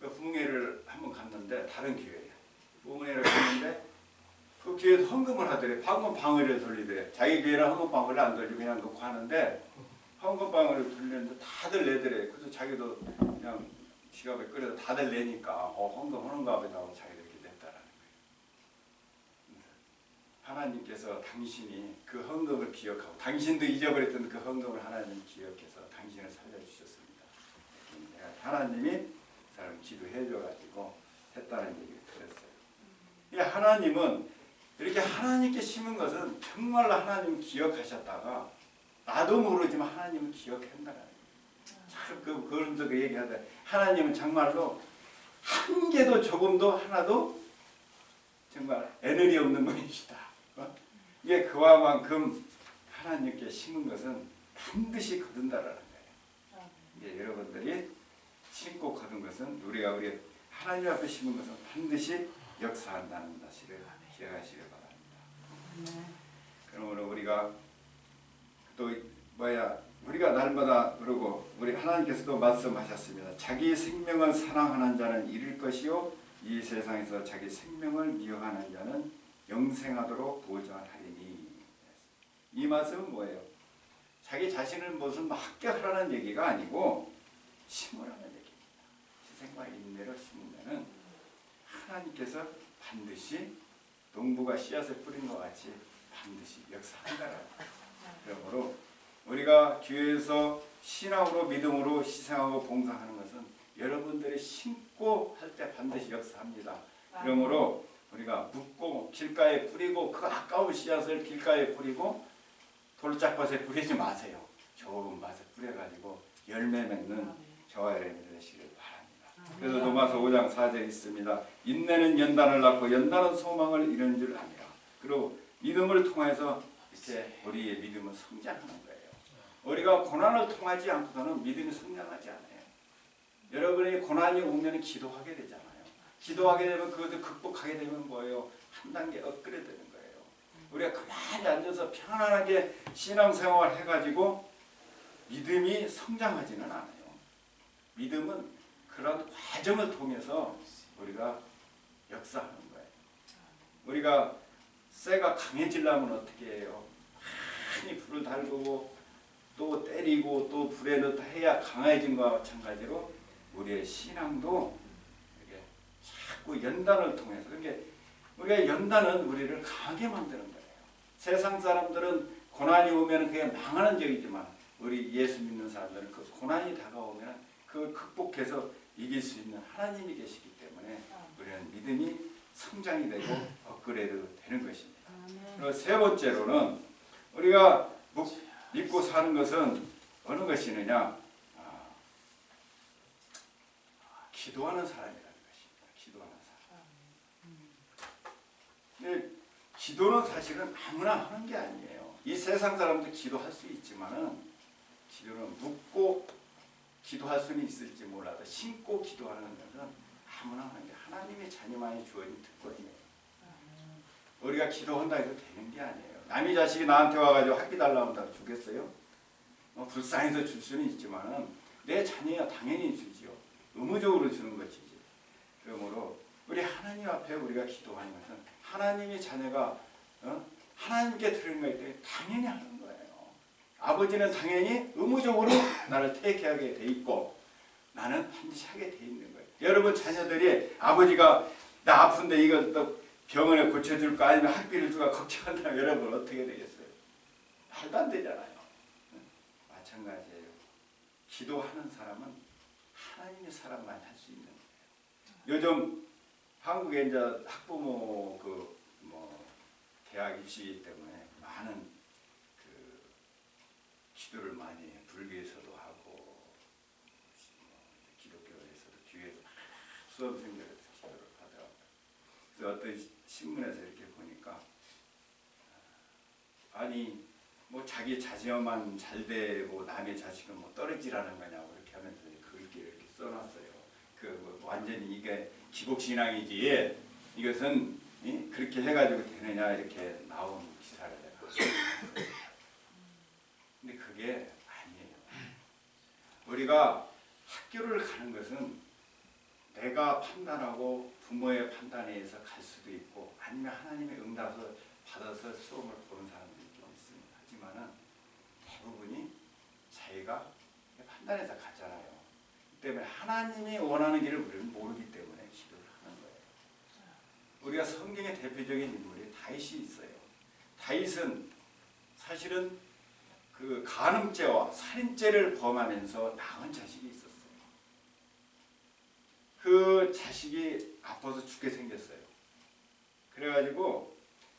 그 부흥회를 한 번 갔는데 다른 교회에 부흥회를 갔는데 그 교회에서 헌금을 하더래. 헌금 방울을 돌리더래. 자기 교회는 헌금 방울을 안 돌리고 그냥 놓고 하는데 헌금 방울을 돌리는데 다들 내더래. 그래서 자기도 그냥 지갑에 끓여서 다들 내니까 헌금 하는가 보다 하고 자기도 이렇게 냈다라는 거예요. 하나님께서 당신이 그 헌금을 기억하고 당신도 잊어버렸던 그 헌금을 하나님이 기억해서 당신을 살려주셨습니다. 하나님이 그 사람 기도해줘가지고 했다는 얘기를 들었어요. 하나님은 이렇게 하나님께 심은 것은 정말로 하나님 기억하셨다가 나도 모르지만 하나님은 기억한다는 거예요. 참 그러면서 그 얘기하다 하나님은 정말로 한 개도 조금도 하나도 정말 애늘이 없는 분이시다. 이게 그와만큼 하나님께 심은 것은 반드시 거둔다라는 거예요. 이게 여러분들이 심고 거둔 것은 우리 하나님 앞에 심은 것은 반드시 역사한다는 사실을 기억하시길 바랍니다. 그러므로 우리가 또 우리가 날마다 그러고 우리 하나님께서도 말씀하셨습니다. 자기 생명을 사랑하는 자는 잃을 것이요 이 세상에서 자기 생명을 미워하는 자는 영생하도록 보전하리니. 이 말씀은 뭐예요? 자기 자신을 무슨 합격하라는 얘기가 아니고 심으라는 얘기입니다. 희생과 인내로 심으면은 하나님께서 반드시 농부가 씨앗을 뿌린 것 같이 반드시 역사한다라는 거예요. 그러므로 우리가 교회에서 신앙으로 믿음으로 희생하고 봉사하는 것은 여러분들이 심고 할 때 반드시 역사합니다. 그러므로 우리가 묻고 길가에 뿌리고 그 아까운 씨앗을 길가에 뿌리고 돌짝밭에 뿌리지 마세요. 좋은 맛에 뿌려가지고 열매 맺는 저와 여러분이 되시길 바랍니다. 그래서 로마서 5장 4절에 있습니다. 인내는 연단을 낳고 연단은 소망을 이루는 줄 아니라. 그리고 믿음을 통해서 이렇게 우리의 믿음은 성장하는 거예요. 우리가 고난을 통하지 않고서는 믿음이 성장하지 않아요. 여러분의 고난이 오면 기도하게 되잖아요. 기도하게 되면 그것을 극복하게 되면 뭐예요? 한 단계 업그레이드 되는 거예요. 우리가 가만히 앉아서 편안하게 신앙생활 해가지고 믿음이 성장하지는 않아요. 믿음은 그런 과정을 통해서 우리가 역사하는 거예요. 우리가 쇠가 강해지려면 어떻게 해요? 많이 불을 달구고 또 때리고 또 불에 넣다 해야 강해진 것과 마찬가지로 우리의 신앙도 이렇게 자꾸 연단을 통해서, 그러니까 우리가 연단은 우리를 강하게 만드는 거예요. 세상 사람들은 고난이 오면 그게 망하는 적이지만 우리 예수 믿는 사람들은 그 고난이 다가오면 그걸 극복해서 이길 수 있는 하나님이 계시기 때문에 우리는 믿음이 성장이 되고 업그레이드 되는 것입니다. 그리고 세 번째로는 우리가 믿고 사는 것은 어느 것이느냐? 기도하는 사람이라는 것입니다. 기도하는 사람. 근데 기도는 사실은 아무나 하는 게 아니에요. 이 세상 사람도 기도할 수 있지만은 기도는 묻고 기도할 수는 있을지 몰라도 심고 기도하는 것은 아무나 하는 게 하나님의 자녀만이 주어진 특권이에요. 우리가 기도한다 해서 되는 게 아니에요. 남의 자식이 나한테 와가지고 학비 달라고 한다고 주겠어요? 불쌍해서 줄 수는 있지만은 내 자녀야 당연히 주지요. 의무적으로 주는 것이지. 그러므로 우리 하나님 앞에 우리가 기도하는 것은 하나님의 자녀가 하나님께 드리는 거기 때문에 당연히 하는 거예요. 아버지는 당연히 의무적으로 나를 택하게 돼 있고 나는 반드시 하게 돼 있는 거예요. 여러분 자녀들이 아버지가 나 아픈데 이거 또 병원에 고쳐줄까 아니면 학비를 주가 걱정한다면 여러분 어떻게 되겠어요? 말도 안 되잖아요. 마찬가지예요. 기도하는 사람은 하나님의 사람만 할 수 있는 거예요. 요즘 한국에 이제 학부모 대학 입시 때문에 많은 기도를 많이 해요. 불교에서도 하고 기독교에서도 뒤에서 수험생들에서 기도를 하더라고요. 그래서 어떤 신문에서 이렇게 보니까 아니 뭐 자기 자녀만 잘 되고 남의 자식은 뭐 떨어지라는 거냐고 이렇게 하면서 글귀를 이렇게 써놨어요. 완전히 이게 기복신앙이지 이것은 그렇게 해가지고 되느냐 이렇게 나온 기사를 내가. 근데 그게 아니에요. 우리가 학교를 가는 것은 내가 판단하고 부모의 판단에 의해서 갈 수도 있고 아니면 하나님의 응답을 받아서 수업을 보는 사람들이 좀 있습니다. 하지만은 대부분이 자기가 판단해서 가잖아요. 그 때문에 하나님이 원하는 길을 우리는 모르기 때문에 기도를 하는 거예요. 우리가 성경의 대표적인 인물이 다윗이 있어요. 다윗은 사실은 그 간음죄와 살인죄를 범하면서 낳은 자식이 있었어요. 그 자식이 아파서 죽게 생겼어요. 그래가지고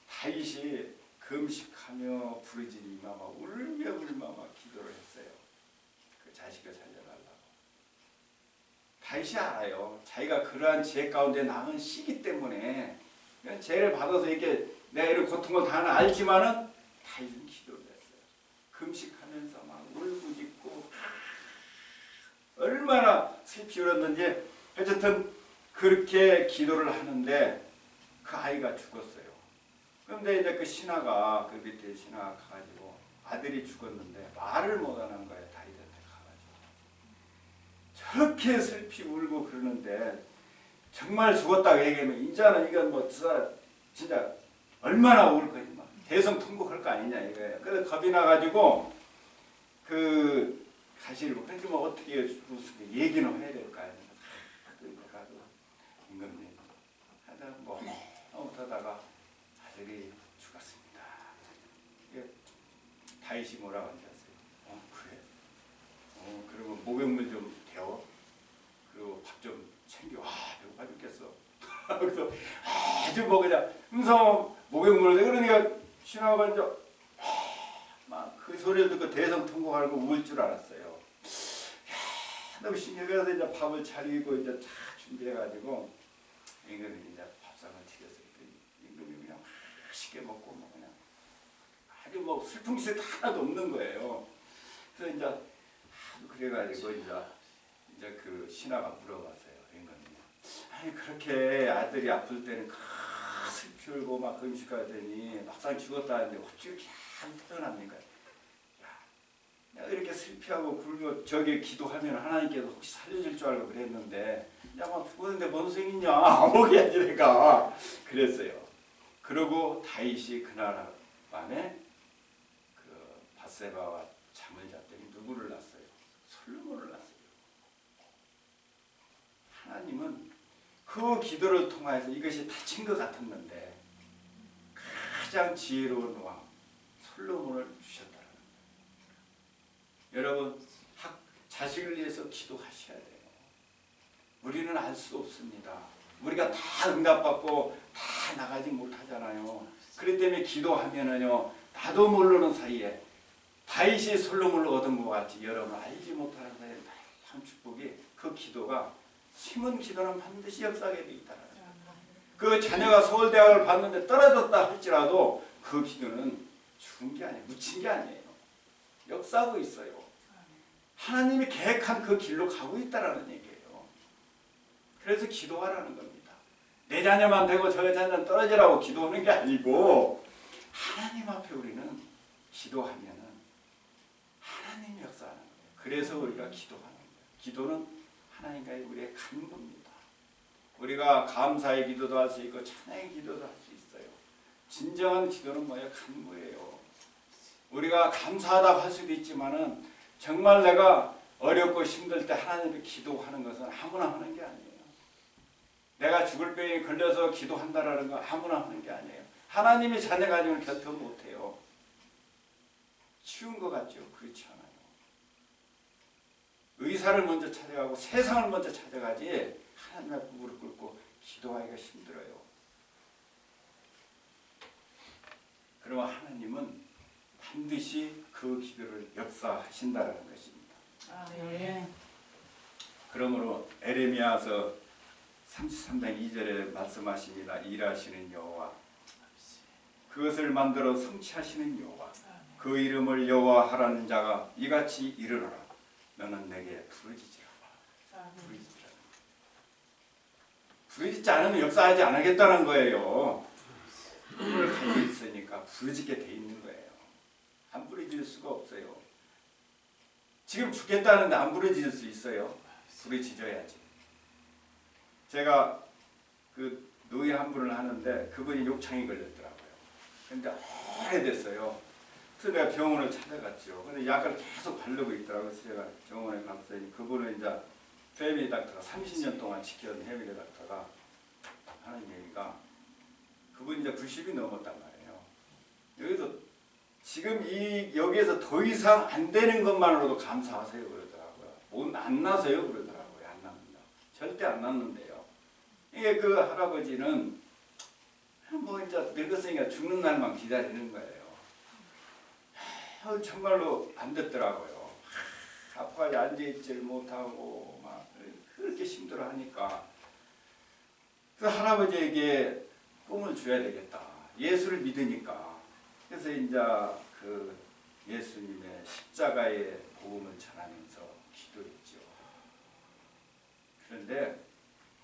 다윗이 금식하며 부르짖으며 막 울며 막 기도를 했어요. 그 자식을 살려달라고. 다윗이 알아요. 자기가 그러한 죄 가운데 낳은 씨기 때문에 죄를 받아서 이렇게 내가 이런 고통을 다 알지만은 다윗은 기도를 했어요. 금식하면서 막 울부짖고 얼마나 슬피 울었는지 어쨌든 그렇게 기도를 하는데 그 아이가 죽었어요. 그런데 이제 그 신하가 그 밑에 신하가 가가지고 아들이 죽었는데 말을 못하는 거예요. 다윗한테 가가지고 저렇게 슬피 울고 그러는데 정말 죽었다고 얘기하면 이제는 이건 뭐 진짜 얼마나 울 거지 막 대성통곡할 거 아니냐 이거예요. 그래서 겁이 나가지고 그 가시를 그렇게 뭐 어떻게 얘기는 해야 될까요? 임금님 하다 뭐 못하다가 아들이 죽었습니다. 다윗이 뭐라고 하는지 아세요? 그래? 그러면 목욕물 좀 데워 그리고 밥 좀 챙겨. 배고파 죽겠어. 그래서 아주 뭐 그냥 목욕물을 그러니까 신하가 이제 막 그 소리를 듣고 대성통곡하고 울 줄 알았어요. 너무 신기해서 이제 밥을 차리고 이제 다 준비해가지고 임금이 이제 밥상을 차렸어요. 임금이 그냥 맛있게 먹고 뭐 그냥 아주 뭐 슬픈 짓이 하나도 없는 거예요. 그래서 이제 그래가지고 이제 이제 그 신하가 물어봤어요. 앵간님, 아니 그렇게 아들이 아플 때는 슬피 울고 막 금식하더니 막상 죽었다는데 어찌 이렇게 안 태어납니까? 내가 이렇게 슬피하고 굴고 저기 기도하면 하나님께서 혹시 살려줄 줄 알고 그랬는데 야막 죽었는데 뭔 소용이냐 아무게 아니니까 그랬어요. 그러고 다윗이 그날 밤에 그 밧세바와 잠을 잤더니 누구를 낳았어요? 솔로몬을 낳았어요. 하나님은 그 기도를 통해서 이것이 다친 것 같았는데 가장 지혜로운 왕 솔로몬을 주셨다. 여러분 자식을 위해서 기도하셔야 돼요. 우리는 알 수 없습니다. 우리가 다 응답받고 다 나가지 못하잖아요. 그렇기 때문에 기도하면은요 나도 모르는 사이에 다윗이 솔로몬을 얻은 것 같이 여러분 알지 못하는 사이에 참 축복이 그 기도가 심은 기도는 반드시 역사하게 되어 있다. 그 자녀가 서울대학을 봤는데 떨어졌다 할지라도 그 기도는 죽은 게 아니에요. 묻힌 게 아니에요. 역사하고 있어요. 하나님이 계획한 그 길로 가고 있다라는 얘기예요. 그래서 기도하라는 겁니다. 내 자녀만 되고 저 자녀는 떨어지라고 기도하는 게 아니고 하나님 앞에 우리는 기도하면은 하나님이 역사하는 거예요. 그래서 우리가 기도하는 거예요. 기도는 하나님과의 우리의 간구입니다. 우리가 감사의 기도도 할 수 있고 찬양의 기도도 할 수 있어요. 진정한 기도는 뭐예요? 간구예요. 우리가 감사하다고 할 수도 있지만은 정말 내가 어렵고 힘들 때 하나님께 기도하는 것은 아무나 하는 게 아니에요. 내가 죽을 병에 걸려서 기도한다라는 거 아무나 하는 게 아니에요. 하나님이 자녀 가지고는 결코 못해요. 쉬운 것 같죠? 그렇지 않아요. 의사를 먼저 찾아가고 세상을 먼저 찾아가지 하나님 앞에 무릎 꿇고 기도하기가 힘들어요. 그러면 하나님은 반드시 그 기도를 역사하신다는 것입니다. 네. 그러므로 에레미야서 33장 2절에 말씀하십니다. 일하시는 여호와 그것을 만들어 성취하시는 여호와 그 이름을 여호와하라는 자가 이같이 이르노라. 너는 내게 부르짖으라. 부르짖으라. 부르짖지 않으면 역사하지 않겠다는 거예요. 꿈을 가지고 있으니까 부르짖게 돼 있는 거예요. 안 부르짖을 수가 없어요. 지금 죽겠다는데 안 부르짖을 수 있어요? 부르짖어야지. 제가 그 노인 한 분을 하는데 그분이 욕창이 걸렸더라고요. 근데 오래됐어요. 그래서 내가 병원을 찾아갔죠. 근데 약을 계속 바르고 있더라고요. 그래서 제가 병원에 갔더니 그분은 이제 패밀리 닥터가 30년 동안 지켜온 패밀리 닥터가 하는 얘기가 그분이 이제 90이 넘었단 말이에요. 여기서 지금 여기에서 더 이상 안 되는 것만으로도 감사하세요 그러더라고요. 못 안 나서요 그러더라고요. 안 납니다. 절대 안 낫는데요. 이게 그 할아버지는 뭐 이제 늙었으니까 죽는 날만 기다리는 거예요. 정말로 안 됐더라고요. 아파서 앉아있질 못하고 막 그렇게 힘들어하니까 그 할아버지에게 꿈을 줘야 되겠다. 예수를 믿으니까. 그래서 이제 그 예수님의 십자가의 복음을 전하면서 기도했죠. 그런데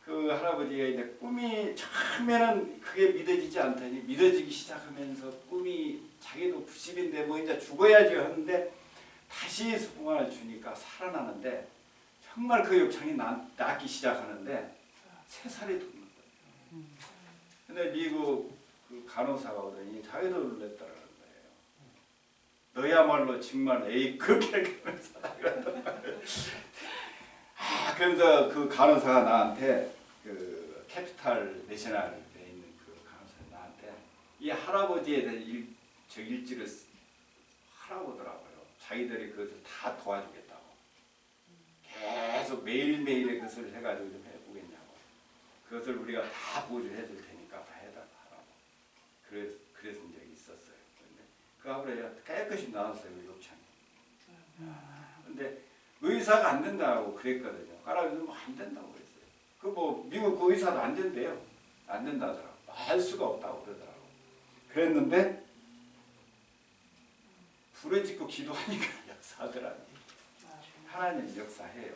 그 할아버지가 이제 꿈이 처음에는 그게 믿어지지 않더니 믿어지기 시작하면서 꿈이 자기도 90인데 뭐 이제 죽어야지 하는데 다시 소망을 주니까 살아나는데 정말 그 욕창이 낫기 시작하는데 3살이 돋는 거예요. 근데 미국 그 간호사가 오더니 자기도 놀랬다라는 거예요. 너야말로 정말 A급 간호사다 그러더라고요. 그래서 그 간호사가 나한테 그 캐피탈 내셔널에 있는 그 간호사가 나한테 이 할아버지에 대한 일지를 하라고 하더라고요. 자기들이 그것을 다 도와주겠다고. 계속 매일매일의 것을 해가지고 좀 해보겠냐고. 그것을 우리가 다 보조해 줄 테니까 다 해달라고. 그래서 적이 있었어요. 근데 그 아버지가 깨끗이 나왔어요. 그 욕창이. 근데 의사가 안 된다고 그랬거든요. 할아버지는 뭐 안 된다고 그랬어요. 그 뭐 미국 그 의사도 안 된대요. 안 된다더라고. 할 수가 없다고 그러더라고. 그랬는데 부르짖고 기도하니까 역사하더라고요. 하나님 역사해요.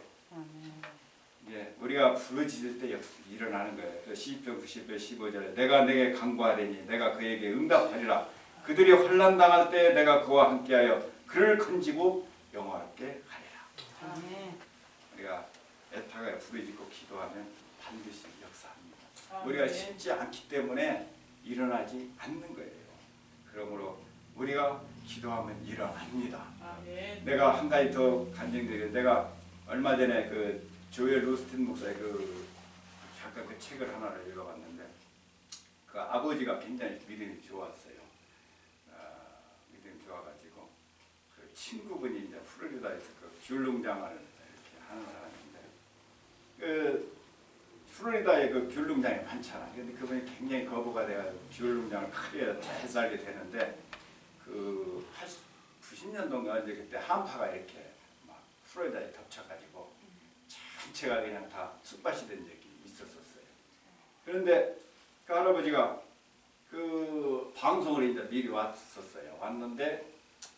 예, 우리가 부르짖을 때 일어나는 거예요. 그래서 시편 90편 15절에 내가 내게 간구하리니 내가 그에게 응답하리라. 그들이 환난 당할 때 내가 그와 함께하여 그를 건지고 영화롭게 하리라. 우리가 애타가 부르짖고 기도하면 반드시 역사합니다. 우리가 심지 않기 때문에 일어나지 않는 거예요. 그러므로 우리가 기도하면 일어납니다. 내가 한 가지 더 간증드려요. 내가 얼마 전에 그 조엘 루스틴 목사의 잠깐 그 책을 하나를 읽어봤는데 그 아버지가 굉장히 믿음이 좋았어요. 믿음이 좋아가지고 그 친구분이 이제 플로리다에서 그 귤농장을 이렇게 하는 사람인데 그 플로리다에 그 귤농장이 많잖아. 근데 그분이 굉장히 거부가 돼가지고 귤농장을 크게 잘 살게 되는데 그 90년도인가 이제 그때 한파가 이렇게 막 플로리다에 덮쳐가지고 전체가 그냥 다 쑥밭이 된 적이 있었어요. 그런데 그 할아버지가 그 방송을 이제 미리 왔었어요. 왔는데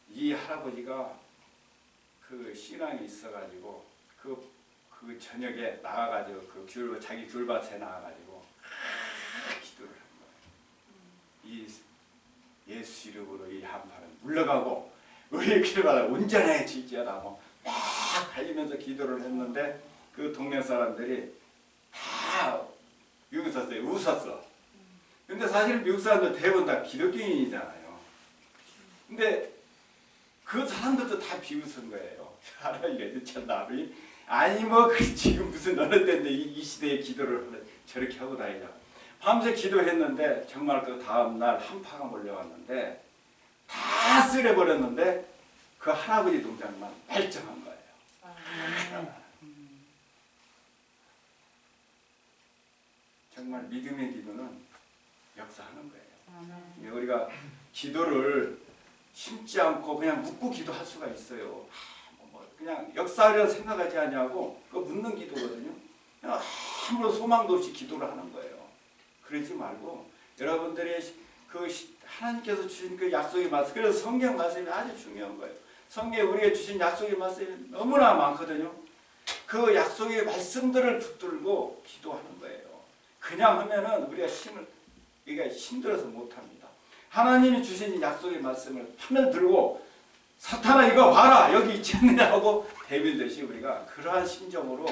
이 할아버지가 그 신앙이 있어가지고 그 저녁에 나가가지고 자기 귤밭에 나가가지고 기도를 한 거예요. 이 예수 이름으로 이 한파는 물러가고 우리 귤밭을 온전해질지어다고 막 달리면서 기도를 했는데 그 동네 사람들이 다 웃었어. 근데 사실 미국 사람들 대부분 다 기독교인이잖아요. 근데 그 사람들도 다 비웃은 거예요. 하나님이 미쳤나? 아니 지금 무슨 어느 때인데 이 시대에 기도를 저렇게 하고 다니냐. 밤새 기도했는데 정말 그 다음날 한파가 몰려왔는데 다 쓸어버렸는데 그 할아버지 동장만 멀쩡한 거예요. 정말 믿음의 기도는 역사하는 거예요. 우리가 기도를 심지 않고 그냥 묻고 기도할 수가 있어요. 그냥 역사하려 생각하지 않냐고 그거 묻는 기도거든요. 그냥 아무런 소망도 없이 기도를 하는 거예요. 그러지 말고 여러분들의 하나님께서 주신 그 약속의 말씀, 그래서 성경 말씀이 아주 중요한 거예요. 성경에 우리에게 주신 약속의 말씀이 너무나 많거든요. 그 약속의 말씀들을 붙들고 기도하는 거예요. 그냥 하면은 우리가 힘들어서 못합니다. 하나님이 주신 약속의 말씀을 판을 들고 사탄아 이거 봐라 여기 있지 않느냐 하고 대빌듯이 우리가 그러한 심정으로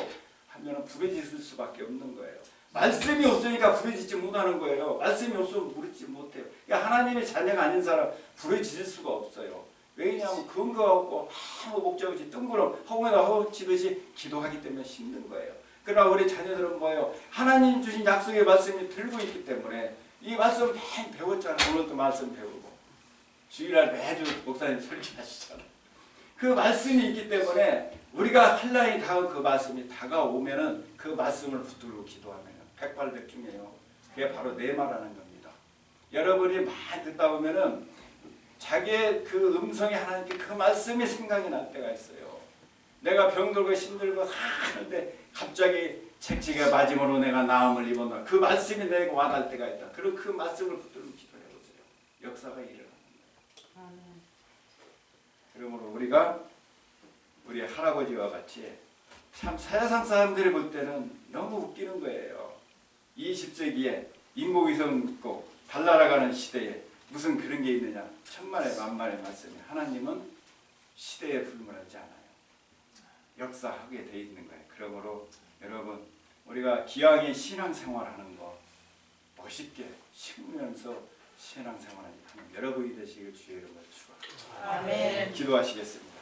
하면 부르짖을 수밖에 없는 거예요. 말씀이 없으니까 부르짖지 못하는 거예요. 말씀이 없으면 부르짖지 못해요. 그러니까 하나님의 자녀가 아닌 사람 부르짖을 수가 없어요. 왜냐하면 근거가 없고 아무 목적 없이 뜬구름 허공에다 허치듯이 기도하기 때문에 힘든 거예요. 그러나 우리 자녀들은 뭐예요? 하나님 주신 약속의 말씀이 들고 있기 때문에 이 말씀 매일 배웠잖아요. 오늘도 말씀 배우고 주일날 매주 목사님 설교하시잖아요. 그 말씀이 있기 때문에 우리가 한라인 다음 그 말씀이 다가오면은 그 말씀을 붙들고 기도하면 백발백중이에요. 그게 바로 내 말하는 겁니다. 여러분이 많이 듣다 보면은 자기의 그 음성이 하나님께 그 말씀이 생각이 날 때가 있어요. 내가 병들고 힘들고 하는데 갑자기 책지가 맞음으로 내가 나음을 입었나 그 말씀이 내게 와닿을 때가 있다. 그럼 그 말씀을 붙들고 기도해 보세요. 역사가 일어나는 거예요. 그러므로 우리가 우리 할아버지와 같이 참 세상 사람들이 볼 때는 너무 웃기는 거예요. 20세기에 인공위성 있고 달나라가는 시대에 무슨 그런 게 있느냐. 천만의 만만의 말씀이 하나님은 시대에 불문하지 않아요. 역사하게 돼 있는 거예요. 그러므로 여러분 우리가 기왕에 신앙생활하는 거 멋있게 심으면서 신앙생활하는 여러분이 되시길 주의 이름으로 축원합니다. 아멘. 기도하시겠습니다.